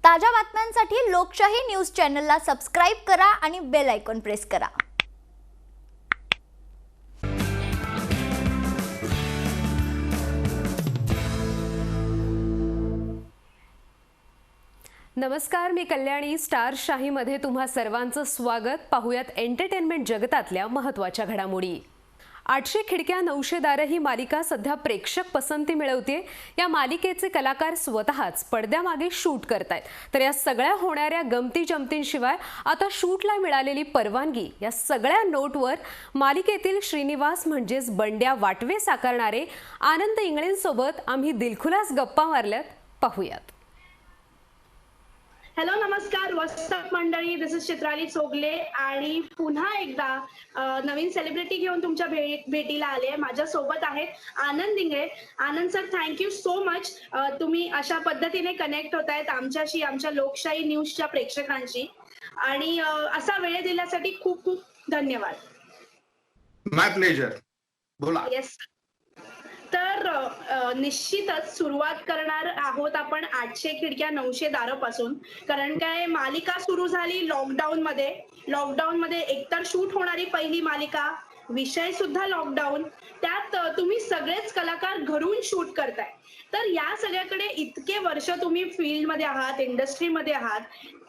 ताज्या बातम्यांसाठी लोकशाही न्यूज चॅनलला सबस्क्राइब करा आणि बेल आयकॉन प्रेस करा। नमस्कार, मी कल्याणी। स्टार शाहीमध्ये तुम्हा सर्वांचं स्वागत। पाहूयात एंटरटेनमेंट जगतातल्या महत्त्वाच्या घडामोडी। 800 खिडक्या 900 दारं ही मालिका सध्या प्रेक्षक पसंती मिळवते। या मालिकेचे कलाकार स्वतःच पडद्यामागे शूट करतायत। तर या सगळ्या होणाऱ्या गमती जमतींशिवाय आता शूटला मिळालेली परवानगी या सगळ्या नोटवर मालिकेतील श्रीनिवास म्हणजेच बंड्या वाटवे साकारणारे आनंद इंगळेंसोबत आम्ही दिलखुलास गप्पा मारल्यात। पाहूयात। हॅलो, नमस्कार, व्हॉट्सअप मंडळी, दिस इज चित्राली चोगले आणि पुन्हा एकदा नवीन सेलिब्रिटी घेऊन तुमच्या भेटीला आले। माझ्या सोबत आहेत आनंद इंगळे। आनंद सर, थँक्यू सो मच, तुम्ही अशा पद्धतीने कनेक्ट होतायत आमच्याशी, आमच्या लोकशाही न्यूजच्या प्रेक्षकांशी, आणि असा वेळ दिल्यासाठी खूप खूप धन्यवाद। माय प्लेजर, बोला। येस, तर निश्चितच सुरुवात करणार आहोत आपण 800 खिडक्या 900 दारं पासून। कारण काय, मालिका सुरू झाली लॉकडाऊन मध्ये एकतर शूट होणारी पहिली मालिका, विषय सुद्धा लॉकडाऊन, त्यात तुम्ही सगळेच कलाकार घरून शूट करताय। तर या सगळ्याकडे इतके वर्ष तुम्ही फील्डमध्ये आहात, इंडस्ट्रीमध्ये आहात,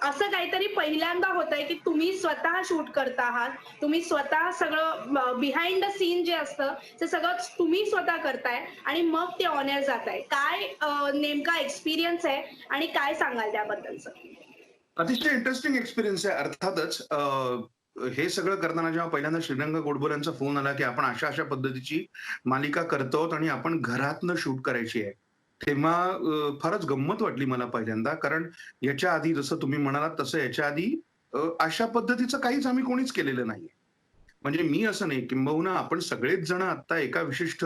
असं काहीतरी पहिल्यांदा होतंय की तुम्ही स्वतः शूट करता आहात, तुम्ही स्वतः सगळं बिहाइंड द सीन जे असतं ते सगळं तुम्ही स्वतः करताय आणि मग ते ऑन एअर जात आहे। काय नेमका एक्सपिरियन्स आहे आणि काय सांगाल त्याबद्दलचं? अतिशय इंटरेस्टिंग एक्सपिरियन्स आहे। अर्थातच हे सगळं करताना जेव्हा पहिल्यांदा श्रीरंग गोडबोलेंचा फोन आला की आपण अशा अशा पद्धतीची मालिका करतो आणि आपण घरातनं शूट करायची आहे, तेव्हा फारच गंमत वाटली मला पहिल्यांदा। कारण याच्या आधी जसं तुम्ही म्हणालात तसं याच्या आधी अशा पद्धतीचं काहीच आम्ही कोणीच केलेलं नाहीये। म्हणजे मी असं नाही, किंबहुना आपण सगळेच जण आता एका विशिष्ट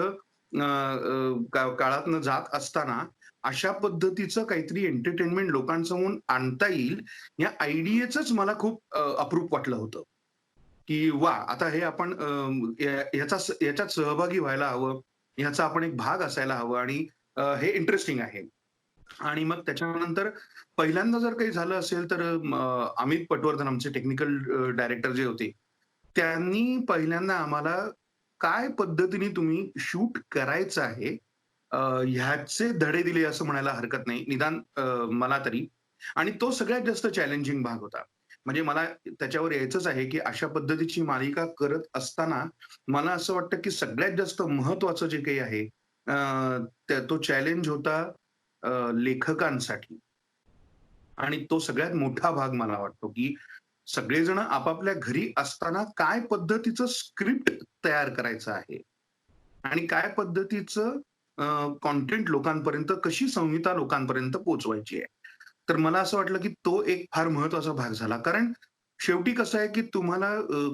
काळातनं जात असताना अशा पद्धतीचं काहीतरी एंटरटेनमेंट लोकांसमोर आणता येईल या आयडियाचंच मला खूप अप्रूप वाटलं होतं की वा, आता हे आपण याच्यात सहभागी व्हायला हवं, ह्याचा आपण एक भाग असायला हवं आणि हे इंटरेस्टिंग आहे। आणि मग त्याच्यानंतर पहिल्यांदा जर काही झालं असेल तर अमित पटवर्धन आमचे टेक्निकल डायरेक्टर जे होते, त्यांनी पहिल्यांदा आम्हाला काय पद्धतीने तुम्ही शूट करायचं आहे ह्याचे धडे दिले असं म्हणायला हरकत नाही, निदान मला तरी। आणि तो सगळ्यात जास्त चॅलेंजिंग भाग होता। म्हणजे मला त्याच्यावर यायचंच आहे की अशा पद्धतीची मालिका करत असताना मला असं वाटतं की सगळ्यात जास्त महत्वाचं जे काही आहे तो चॅलेंज होता लेखकांसाठी। आणि तो सगळ्यात मोठा भाग मला वाटतो की सगळेजण आपापल्या घरी असताना काय पद्धतीचं स्क्रिप्ट तयार करायचं आहे आणि काय पद्धतीचं कॉन्टेंट लोकांपर्यंत, कशी संहिता लोकांपर्यंत पोहोचवायची आहे। तर मला असं वाटलं की तो एक फार महत्वाचा भाग झाला। कारण शेवटी कसं आहे की तुम्हाला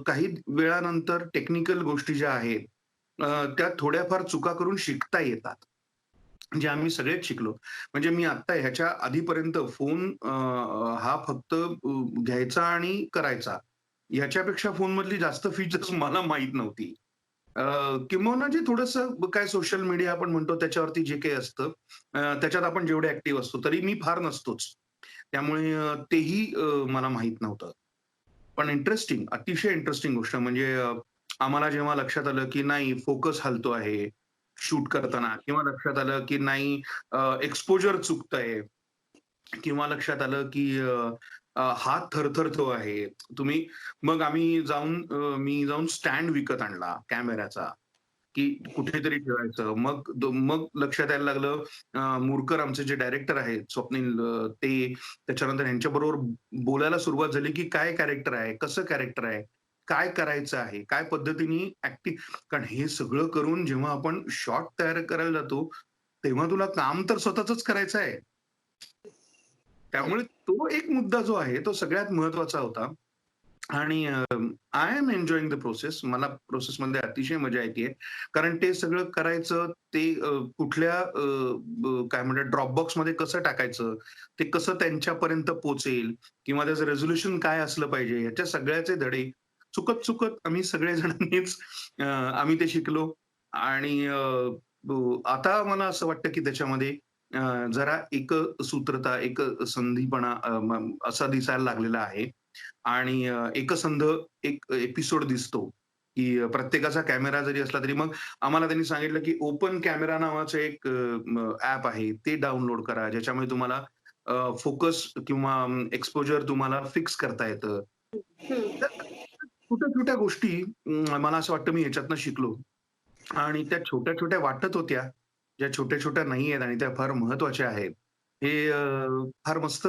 काही वेळानंतर टेक्निकल गोष्टी ज्या आहेत त्या थोड्याफार चुका करून शिकता येतात, म्हणजे आम्ही सगळेच शिकलो। म्हणजे मी आता ह्याच्या आधीपर्यंत फोन हा फक्त घ्यायचा आणि करायचा, ह्याच्यापेक्षा फोनमधली जास्त फीचर्स मला माहीत नव्हती। किंबहुना जे थोडंसं काय सोशल मीडिया आपण म्हणतो त्याच्यावरती जे काही असतं त्याच्यात आपण जेवढे ऍक्टिव्ह असतो, तरी मी फार नसतोच, त्यामुळे तेही मला माहीत नव्हतं। पण इंटरेस्टिंग, अतिशय इंटरेस्टिंग गोष्ट म्हणजे आम्हाला जेव्हा लक्षात आलं की नाही फोकस हलतो आहे शूट करताना, किंवा लक्षात आलं की नाही एक्सपोजर चुकतंय, किंवा लक्षात आलं की हात थरथरतो आहे, तुम्ही मग मी जाऊन स्टँड विकत आणला कॅमेऱ्याचा की कुठेतरी ठेवायचं। मग लक्षात यायला लागलं, मुरकर आमचे जे डायरेक्टर आहेत स्वप्नील, ते त्याच्यानंतर यांच्याबरोबर बोलायला सुरुवात झाली की काय कॅरेक्टर आहे, कसं कॅरेक्टर आहे, काय करायचं आहे, काय पद्धतीने ऍक्टिंग। कारण हे सगळं करून जेव्हा आपण शॉट तयार करायला जातो तेव्हा तुला काम तर स्वतःच करायचं आहे। त्यामुळे तो एक मुद्दा जो आहे तो सगळ्यात महत्वाचा होता। आणि I am enjoying the process. मला प्रोसेसमध्ये अतिशय मजा येतेय। कारण ते सगळं करायचं, ते कुठल्या काय म्हणतात ड्रॉप बॉक्समध्ये कसं टाकायचं, ते कसं त्यांच्यापर्यंत पोहोचेल, किंवा त्याचं रेझोल्युशन काय असलं पाहिजे, ह्याच्या सगळ्याचे धडे चुकत चुकत आम्ही सगळेजणांनीच आम्ही ते शिकलो। आणि आता मला असं वाटतं की त्याच्यामध्ये जरा एकसूत्रता, एकसंधीपणा असा दिसायला लागलेला आहे आणि एकसंध एक एपिसोड दिसतो, की प्रत्येकाचा कॅमेरा जरी असला तरी मग आम्हाला त्यांनी सांगितलं, की ओपन कॅमेरा नावाचं एक ॲप आहे. ते डाउनलोड करा, ज्याच्यामुळे तुम्हाला फोकस किंवा एक्सपोजर तुम्हाला फिक्स करता येतं. हं. तर छोट्या-छोट्या गोष्टी मला असं वाटतं मी ह्याच्यातनं शिकलो आणि त्या छोट्या-छोट्या वाटत होत्या, ज्या छोट्या-छोट्या नाहीयेत आणि त्या फार महत्त्वाच्या आहेत. हे फार मस्त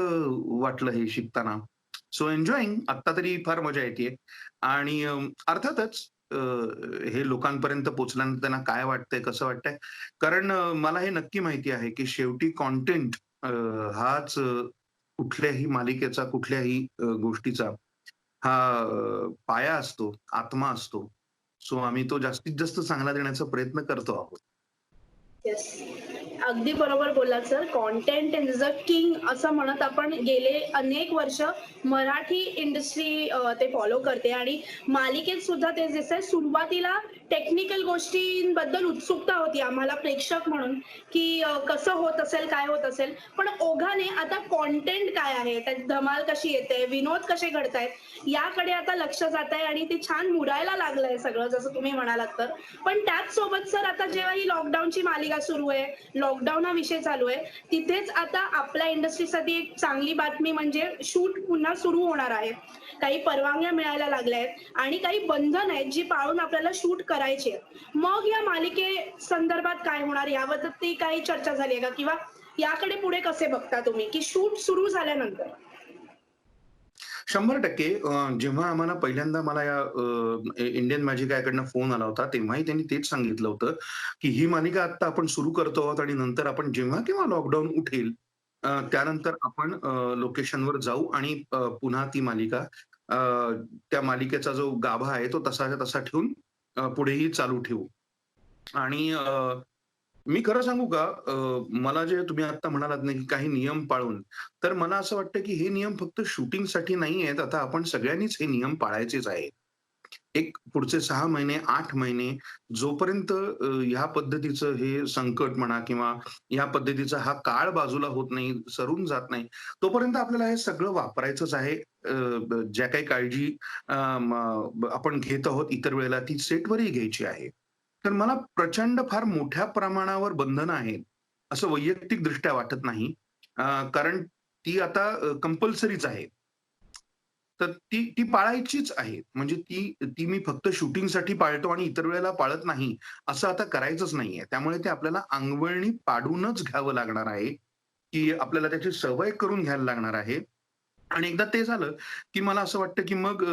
वाटलं हे शिकताना. सो एन्जॉयिंग आत्ता तरी फार मजा येतेय आणि अर्थातच हे लोकांपर्यंत पोहोचल्यानंतर त्यांना काय वाटतंय, कसं वाटतंय? कारण मला हे नक्की माहिती आहे, की शेवटी कंटेंट हाच कुठल्याही मालिकेचा, कुठल्याही गोष्टीचा हा पाया असतो, आत्मा असतो. सो आम्ही तो जास्तीत जास्त चांगला देण्याचा प्रयत्न करतो आहोत. येस. अगदी बरोबर बोललात sir. Content is a king असं म्हणत आपण गेले अनेक वर्ष मराठी इंडस्ट्री ते फॉलो करते आणि मालिकेत सुद्धा तेच दिसतंय. सुरुवातीला टेक्निकल गोष्टींबद्दल उत्सुकता होती आम्हाला प्रेक्षक म्हणून, की कसं होत असेल, काय होत असेल. पण ओघाने आता कंटेंट काय आहे, त्यात धमाल कशी येते, विनोद कसे घडतायत, याकडे आता लक्ष जातंय आणि ते छान मुरायला लागलंय सगळं जसं तुम्ही म्हणालात तर. पण त्याच सोबत सर आता जेव्हा ही लॉकडाऊनची मालिका सुरू आहे, लॉकडाऊन हा विषय चालू आहे, तिथेच आता आपल्या इंडस्ट्रीसाठी एक चांगली बातमी म्हणजे शूट पुन्हा सुरू होणार आहे. काही परवानग्या मिळायला लागल्या आहेत आणि काही बंधन आहेत जी पाळून आपल्याला शूट करायची आहेत. मग या मालिके संदर्भात काय होणार याबद्दल काही चर्चा झाली आहे का? किंवा याकडे पुढे कसे बघता तुम्ही, की शूट सुरू झाल्यानंतर? 100% जेव्हा आम्हाला पहिल्यांदा मला या इंडियन मॅजिक कडनं फोन आला होता, तेव्हाही त्यांनी तेच सांगितलं होतं, की ही मालिका आत्ता आपण सुरू करतो आहोत आणि नंतर आपण जेव्हा केव्हा लॉकडाऊन उठेल, त्यानंतर आपण लोकेशनवर जाऊ आणि पुन्हा ती मालिका त्या मालिकेचा जो गाभा आहे तो तसाच्या तसा ठेवून पुढेही चालू ठेवू. आणि मी खरं सांगू का? मला जे तुम्ही आत्ता म्हणालात ना, की काही नियम पाळून, तर मला असं वाटतं, की हे नियम फक्त शूटिंगसाठी नाही आहेत. आता आपण सगळ्यांनीच हे नियम पाळायचेच आहेत. एक पुढचे 6 महिने, 8 महिने जोपर्यंत ह्या पद्धतीचं हे संकट म्हणा किंवा ह्या पद्धतीचा हा काळ बाजूला होत नाही, सरून जात नाही, तोपर्यंत आपल्याला हे सगळं वापरायचंच आहे. ज्या काही काळजी आपण घेत आहोत इतर वेळेला ती सेटवरही घ्यायची आहे. तर मला प्रचंड फार मोठ्या प्रमाणावर बंधनं आहेत, असं वैयक्तिकदृष्ट्या वाटत नाही. कारण ती आता कंपल्सरीच आहे. तर ती ती पाळायचीच आहे. म्हणजे ती ती मी फक्त शूटिंगसाठी पाळतो आणि इतर वेळेला पाळत नाही, असं आता करायचंच नाहीये. त्यामुळे ते आपल्याला अंगवळणी पाडूनच घ्यावं लागणार आहे, की आपल्याला त्याची सवय करून घ्यायला लागणार आहे. आणि एकदा ते झालं, की मला असं वाटतं, की मग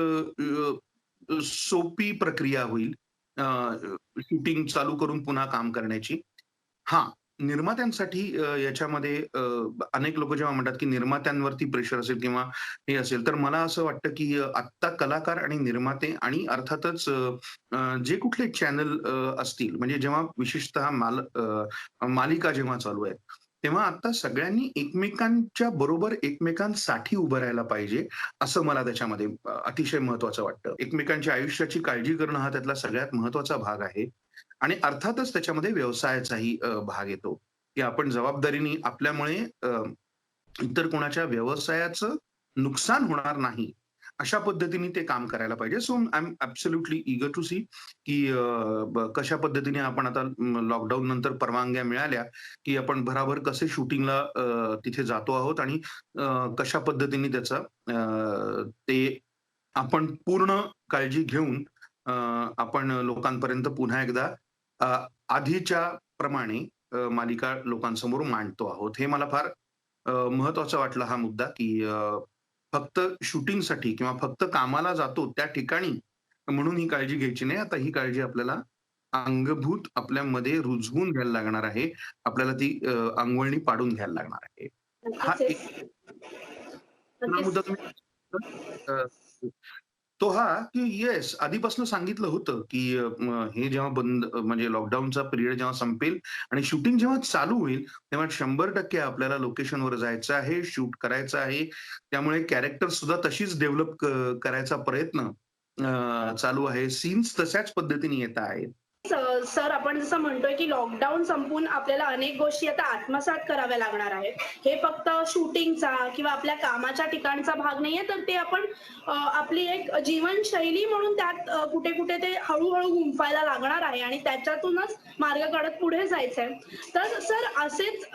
सोपी प्रक्रिया होईल शूटिंग चालू करून पुन्हा काम करण्याची. हां, निर्मात्यांसाठी याच्यामध्ये अनेक लोकं जेव्हा म्हणतात, की निर्मात्यांवरती प्रेशर असेल किंवा हे असेल, तर मला असं वाटतं, की आत्ता कलाकार आणि निर्माते आणि अर्थातच अ, अ, जे कुठले चॅनल असतील, म्हणजे जेव्हा विशेषतः मालिका जेव्हा चालू आहेत, तेव्हा आता सगळ्यांनी एकमेकांच्या बरोबर एकमेकांसाठी उभं राहायला पाहिजे, असं मला त्याच्यामध्ये अतिशय महत्त्वाचं वाटतं. एकमेकांच्या आयुष्याची काळजी करणं हा त्यातला सगळ्यात महत्त्वाचा भाग आहे. आणि अर्थातच त्याच्यामध्ये व्यवसायाचाही भाग येतो, की आपण जबाबदारीने आपल्यामुळे इतर कोणाच्या व्यवसायाचं नुकसान होणार नाही, अशा पद्धतीने ते काम करायला पाहिजे. So I am absolutely eager to see की कशा पद्धतीने आपण आता लॉकडाऊन नंतर परवानग्या मिळाल्या, की आपण भराभर कसे शूटिंगला तिथे जातो आहोत आणि कशा पद्धतीने त्याचा ते आपण पूर्ण काळजी घेऊन आपण लोकांपर्यंत पुन्हा एकदा अ, आधीच्या प्रमाणे मालिका लोकांसमोर मांडतो आहोत. हे मला फार महत्वाचा वाटला हा मुद्दा, की फक्त शूटिंगसाठी किंवा फक्त कामाला जातो त्या ठिकाणी म्हणून ही काळजी घ्यायची नाही. आता ही काळजी आपल्याला अंगभूत आपल्यामध्ये रुजवून घ्यायला लागणार आहे. आपल्याला ती अंगवळणी पाडून घ्यायला लागणार आहे. हा नक्कीच एक आहे. दुसरा नक्कीच. मुद्दा तुम्ही तो हा, की येस आधीपासून सांगितलं होतं, की हे जेव्हा बंद म्हणजे लॉकडाऊनचा पिरियड जेव्हा संपेल आणि शूटिंग जेव्हा चालू होईल, तेव्हा 100% आपल्याला लोकेशनवर जायचं आहे, शूट करायचं आहे. त्यामुळे कॅरेक्टर सुद्धा तशीच डेव्हलप करायचा प्रयत्न चालू आहे. सीन्स तशाच पद्धतीने येत आहेत. सर आपण जसं म्हणतोय की लॉकडाऊन संपून आपल्याला अनेक गोष्टी आता आत्मसात कराव्या लागणार आहेत. हे फक्त शूटिंगचा किंवा आपल्या कामाच्या ठिकाणचा भाग नाहीये, तर ते आपण आपली एक जीवनशैली म्हणून त्यात कुठे कुठे ते हळूहळू गुंफायला लागणार आहे आणि त्याच्यातूनच मार्ग काढत पुढे जायचंय. तर सर असेच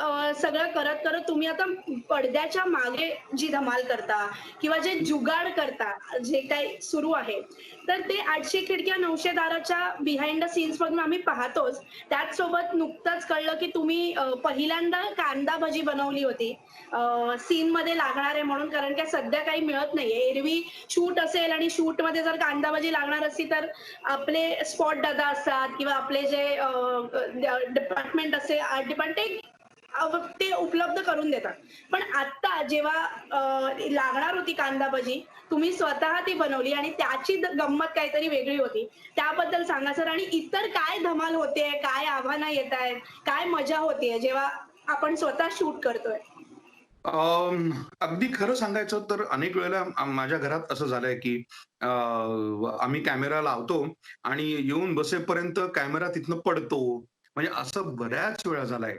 सगळं करत करत तुम्ही आता पडद्याच्या मागे जी धमाल करता किंवा जे जुगाड करता, जे काही सुरू आहे, तर ते 800 खिडक्या 900 दाराच्या बिहाइंड द सीन्स मधून आम्ही पाहतोच. त्याचसोबत नुकतंच कळलं की तुम्ही पहिल्यांदा कांदा भजी बनवली होती सीन मध्ये लागणार आहे म्हणून, कारण काय सध्या काही मिळत नाहीये. एरवी शूट असेल आणि शूट मध्ये जर कांदा भजी लागणार असती तर आपले स्पॉट दादा असतात किंवा आपले जे डिपार्टमेंट असे आर्ट डिपार्टमेंट ते उपलब्ध करून देतात. पण आता जेव्हा लागणार होती कांदा भजी, तुम्ही स्वतः ती बनवली आणि त्याची गंमत काहीतरी वेगळी होती. त्याबद्दल सांगा सर. आणि इतर काय धमाल होते, काय आव्हानं येत आहेत, काय मजा होतीये जेव्हा आपण स्वतः शूट करतोय? अगदी खरं सांगायचं तर अनेक वेळेला माझ्या घरात असं झालंय की आम्ही कॅमेरा लावतो आणि येऊन बसेपर्यंत कॅमेरा तिथनं पडतो. म्हणजे असं बऱ्याच वेळा झालाय.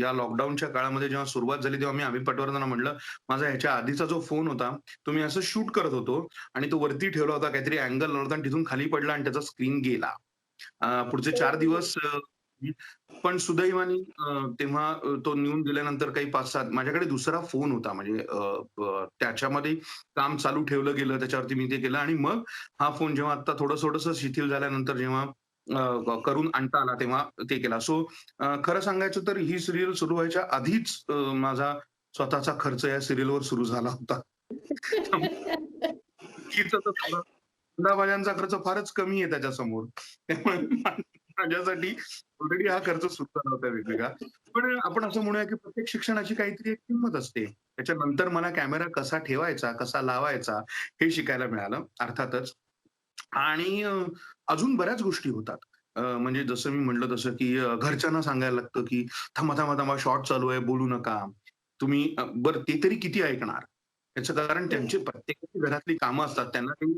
या लॉकडाऊनच्या काळामध्ये जेव्हा सुरुवात झाली तेव्हा मी अमित पटवर्धनांना म्हणलं, माझा ह्याच्या आधीचा जो फोन होता तो मी असं शूट करत होतो आणि तो वरती ठेवला होता, काहीतरी अँगल नव्हता आणि तिथून खाली पडला आणि त्याचा स्क्रीन गेला. पुढचे 4 दिवस पण सुदैवाने तेव्हा तो नेऊन दिल्यानंतर काही 5-7 माझ्याकडे दुसरा फोन होता, म्हणजे त्याच्यामध्ये काम चालू ठेवलं गेलं, त्याच्यावरती मी ते केलं आणि मग हा फोन जेव्हा आता थोडंसं शिथिल झाल्यानंतर जेव्हा करून आणता आला तेव्हा ते केला. सो खरं सांगायचं तर ही सीरियल सुरू व्हायच्या आधीच माझा स्वतःचा खर्च या सीरियलवर सुरू झाला होता. बाकीचा तर धंदा खर्च फारच कमी आहे त्याच्यासमोर. त्यामुळे माझ्यासाठी ऑलरेडी हा खर्च सुरू झाला होता वेगवेगळा. पण आपण असं म्हणूया की प्रत्येक शिक्षणाची काहीतरी एक किंमत असते. त्याच्यानंतर मला कॅमेरा कसा ठेवायचा, कसा लावायचा हे शिकायला मिळालं अर्थातच. आणि अजून बऱ्याच गोष्टी होतात. म्हणजे जसं मी म्हटलं तसं की घरच्यांना सांगायला लागतं की थांबा, थांबा, थांबा शॉट चालू आहे, बोलू नका. तुम्ही बरं ते तरी किती ऐकणार? याचं कारण त्यांची प्रत्येकाची घरातली कामं असतात. त्यांना काही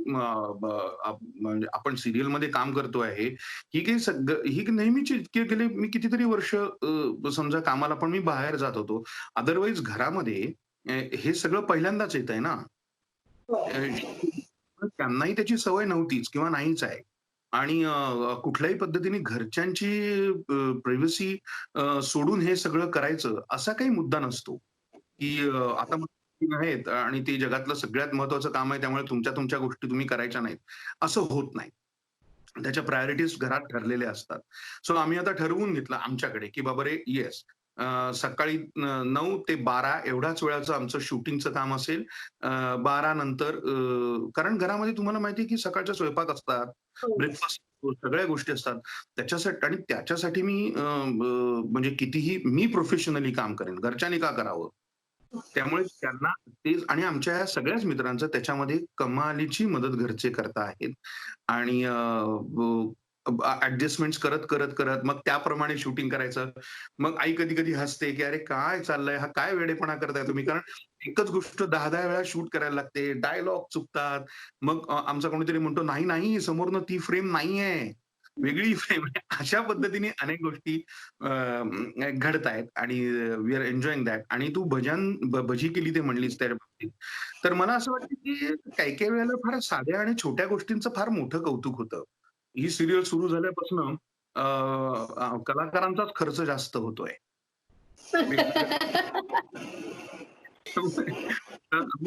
म्हणजे आपण सीरियलमध्ये काम करतो आहे, ही काही ही नेहमीची गेले मी कितीतरी वर्ष समजा कामाला पण मी बाहेर जात होतो. अदरवाईज घरामध्ये हे सगळं पहिल्यांदाच येतंय ना. हो. त्यांनाही त्याची सवय नव्हतीच किंवा नाहीच आहे. आणि कुठल्याही पद्धतीने घरच्यांची प्रायव्हसी सोडून हे सगळं करायचं असा काही मुद्दा नसतो, की आता मुलं आहेत आणि ते जगातलं सगळ्यात महत्त्वाचं काम आहे त्यामुळे तुमच्या तुमच्या गोष्टी तुम्ही करायच्या नाहीत. असं होत नाही. त्याच्या प्रायोरिटीज घरात ठरलेल्या असतात. सो आम्ही आता ठरवून घेतलं आमच्याकडे, की बाबा रे येस सकाळी 9 ते 12 एवढ्याच वेळाचं आमचं शूटिंगचं काम असेल. 12 नंतर कारण घरामध्ये तुम्हाला माहिती आहे, की सकाळचे स्वयंपाक असतात, हो. ब्रेकफास्ट सगळ्या गोष्टी असतात. त्याच्यासाठी आणि त्याच्यासाठी मी म्हणजे कितीही मी प्रोफेशनली काम करेन. घरच्यांनी का करावं? त्यामुळे त्यांना ते आणि आमच्या ह्या सगळ्याच मित्रांचं त्याच्यामध्ये कमालीची मदत घरचे करता आहेत आणि ॲडजस्टमेंट्स करत मग त्याप्रमाणे शूटिंग करायचं. मग आई कधी-कधी हसते, की "अरे काय चाललंय? हा काय वेडेपणा करताय तुम्ही?" कारण एकच गोष्ट 10-10 वेळा शूट करायला लागते. डायलॉग चुकतात. मग आमचा कोणीतरी म्हणतो, "नाही, नाही, समोरनं ती फ्रेम नाहीये. वेगळी फ्रेम आहे." अशा पद्धतीने अनेक गोष्टी घडतायत आणि वी आर एन्जॉयिंग दॅट. आणि तू भजी केली ते म्हणलीस त्या बाबतीत. तर मला असं वाटतं, की काही-काही वेळेला फार साध्या आणि छोट्या गोष्टींचं फार मोठं कौतुक होतं. ही सीरियल सुरू झाल्यापासून कलाकारांचाच खर्च जास्त होतोय. मी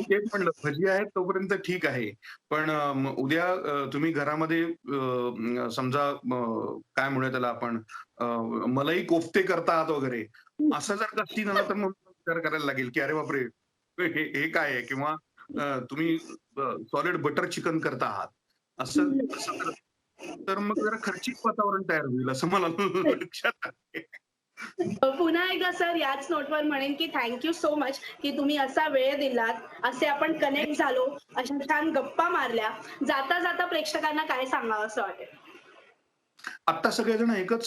तेच म्हणलं भजी आहेत तोपर्यंत ठीक आहे. पण उद्या तुम्ही घरामध्ये समजा काय म्हणूया त्याला आपण मलाई कोफ्ते करता वगैरे असं जर का सीन आला तर मग विचार करायला लागेल, की अरे बापरे! हे हे काय आहे? किंवा तुम्ही सॉलिड बटर चिकन करता आहात. असं असं तर मग जरा खर्चिक वातावरण तयार होईल असं मला लक्षात आलंय. पुन्हा एकदा सर याच नोटवर म्हणेन की थँक यू सो मच की तुम्ही असा वेळ दिलात, असे आपण कनेक्ट झालो, अशा छान गप्पा मारल्या. जाता जाता प्रेक्षकांना काय सांगावं असं वाटेल? आत्ता सगळेजण एकच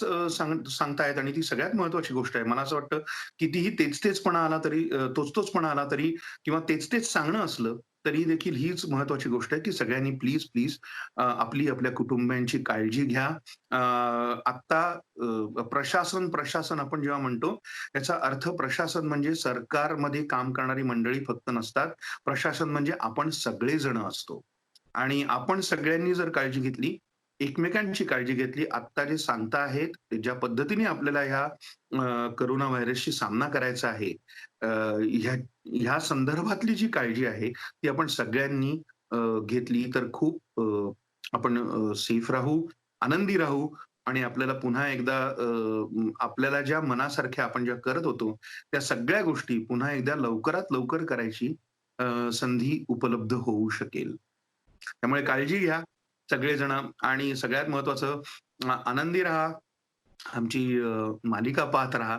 सांगतायत आणि ती सगळ्यात महत्वाची गोष्ट आहे. मला असं वाटतं कितीही तेच-तेचपणा आला तरी तोच-तोचपणा आला तरी किंवा तेच-तेच सांगणं असलं तरी देखील हीच महत्वाची गोष्ट आहे, की सगळ्यांनी प्लीज आपल्या कुटुंबियांची काळजी घ्या. आता प्रशासन आपण जेव्हा म्हणतो, याचा अर्थ प्रशासन म्हणजे सरकारमध्ये काम करणारी मंडळी फक्त नसतात. प्रशासन म्हणजे आपण सगळेजण असतो आणि आपण सगळ्यांनी जर काळजी घेतली, एकमेकांची काळजी घेतली, आत्ता जे सांगता आहेत, ज्या पद्धतीने आपल्याला कोरोना व्हायरसशी सामना करायचा आहे, ह्या संदर्भातली जी काळजी आहे, ती आपण सगळ्यांनी घेतली तर खूप आपण सेफ राहू, आनंदी राहू आणि आपल्याला पुन्हा एकदा आपल्याला ज्या मनासारख्या आपण ज्या करत होतो, त्या सगळ्या गोष्टी पुन्हा एकदा लवकरात लवकर करायची संधी उपलब्ध होऊ शकेल. त्यामुळे काळजी घ्या सगळेजण आणि सगळ्यात महत्वाचं आनंदी राहा. आमची मालिका पाहत राहा.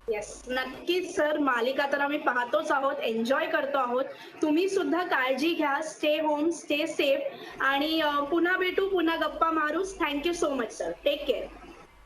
येस, नक्कीच सर. मालिका तर आम्ही पाहतोच आहोत, एन्जॉय करतो आहोत. तुम्ही सुद्धा काळजी घ्या. स्टे होम, स्टे सेफ आणि पुन्हा भेटू, पुन्हा गप्पा मारूच. Thank you so much sir. Take care.